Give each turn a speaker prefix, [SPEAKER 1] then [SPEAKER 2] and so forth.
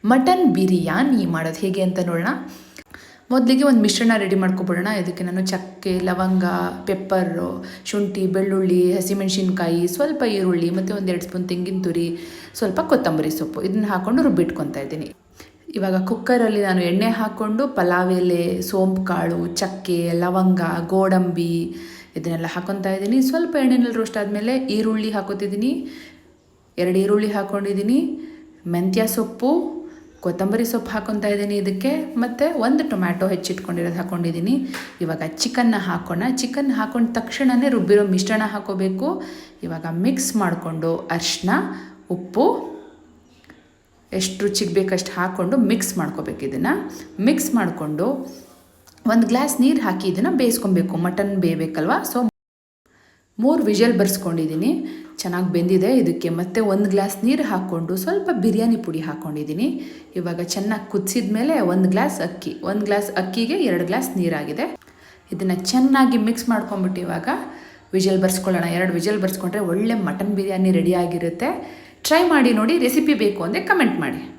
[SPEAKER 1] Mutton biryani ಮಾಡೋದು ಹೇಗೆ ಅಂತ ನೋಡೋಣ. ಮೊದಲಿಗೆ ಒಂದು ಮಿಶ್ರಣ ರೆಡಿ ಮಾಡ್ಕೊಬಿಡೋಣ. ಇದಕ್ಕೆ ನಾನು ಚಕ್ಕೆ, ಲವಂಗ, ಪೆಪ್ಪರು, ಶುಂಠಿ, ಬೆಳ್ಳುಳ್ಳಿ, ಹಸಿಮೆಣಸಿನ್ಕಾಯಿ, ಸ್ವಲ್ಪ ಈರುಳ್ಳಿ ಮತ್ತು 1-2 ಸ್ಪೂನ್ ತೆಂಗಿನ ತುರಿ, ಸ್ವಲ್ಪ ಕೊತ್ತಂಬರಿ ಸೊಪ್ಪು ಇದನ್ನು ಹಾಕ್ಕೊಂಡು ರುಬ್ಬಿಟ್ಕೊತಾ ಇದ್ದೀನಿ. ಇವಾಗ ಕುಕ್ಕರಲ್ಲಿ ನಾನು ಎಣ್ಣೆ ಹಾಕ್ಕೊಂಡು ಪಲಾವ್ ಎಲೆ, ಸೋಂಪು ಕಾಳು, ಚಕ್ಕೆ, ಲವಂಗ, ಗೋಡಂಬಿ ಇದನ್ನೆಲ್ಲ ಹಾಕ್ಕೊತಾ ಇದ್ದೀನಿ. ಸ್ವಲ್ಪ ಎಣ್ಣೆನಲ್ಲಿ ರೋಸ್ಟ್ ಆದಮೇಲೆ ಈರುಳ್ಳಿ ಹಾಕೋತಿದ್ದೀನಿ. 2 ಈರುಳ್ಳಿ ಹಾಕ್ಕೊಂಡಿದ್ದೀನಿ. ಮೆಂತ್ಯ ಸೊಪ್ಪು, ಕೊತ್ತಂಬರಿ ಸೊಪ್ಪು ಹಾಕ್ಕೊತಾ ಇದ್ದೀನಿ ಇದಕ್ಕೆ, ಮತ್ತು 1 ಟೊಮ್ಯಾಟೊ ಹೆಚ್ಚಿಟ್ಕೊಂಡಿರೋದು ಹಾಕ್ಕೊಂಡಿದ್ದೀನಿ. ಇವಾಗ ಚಿಕನ್ನ ಹಾಕೋಣ. ಚಿಕನ್ ಹಾಕೊಂಡ ತಕ್ಷಣವೇ ರುಬ್ಬಿರೋ ಮಿಶ್ರಣ ಹಾಕೋಬೇಕು. ಇವಾಗ ಮಿಕ್ಸ್ ಮಾಡಿಕೊಂಡು ಅರಿಶಿನ, ಉಪ್ಪು ಎಷ್ಟು ರುಚಿಗೆ ಬೇಕಷ್ಟು ಹಾಕ್ಕೊಂಡು ಮಿಕ್ಸ್ ಮಾಡ್ಕೋಬೇಕು. ಇದನ್ನು ಮಿಕ್ಸ್ ಮಾಡಿಕೊಂಡು 1 ಗ್ಲಾಸ್ ನೀರು ಹಾಕಿ ಇದನ್ನು ಬೇಯಿಸ್ಕೊಬೇಕು. ಮಟನ್ ಬೇಯಬೇಕಲ್ವ, ಸೊ 3 ವಿಷಲ್ ಬರ್ಸ್ಕೊಂಡಿದ್ದೀನಿ. ಚೆನ್ನಾಗಿ ಬೆಂದಿದೆ. ಇದಕ್ಕೆ ಮತ್ತೆ 1 ಗ್ಲಾಸ್ ನೀರು ಹಾಕ್ಕೊಂಡು ಸ್ವಲ್ಪ ಬಿರಿಯಾನಿ ಪುಡಿ ಹಾಕ್ಕೊಂಡಿದ್ದೀನಿ. ಇವಾಗ ಚೆನ್ನಾಗಿ ಕುದಿಸಿದ ಮೇಲೆ 1 ಗ್ಲಾಸ್ ಅಕ್ಕಿ, 1 ಗ್ಲಾಸ್ ಅಕ್ಕಿಗೆ 2 ಗ್ಲಾಸ್ ನೀರಾಗಿದೆ. ಇದನ್ನು ಚೆನ್ನಾಗಿ ಮಿಕ್ಸ್ ಮಾಡ್ಕೊಂಬಿಟ್ಟು ಇವಾಗ ವಿಷಲ್ ಬರ್ಸ್ಕೊಳ್ಳೋಣ. 2 ವಿಷಲ್ ಬರ್ಸ್ಕೊಂಡ್ರೆ ಒಳ್ಳೆ ಮಟನ್ ಬಿರಿಯಾನಿ ರೆಡಿ ಆಗಿರುತ್ತೆ. ಟ್ರೈ ಮಾಡಿ ನೋಡಿ. ರೆಸಿಪಿ ಬೇಕು ಅಂದರೆ ಕಮೆಂಟ್ ಮಾಡಿ.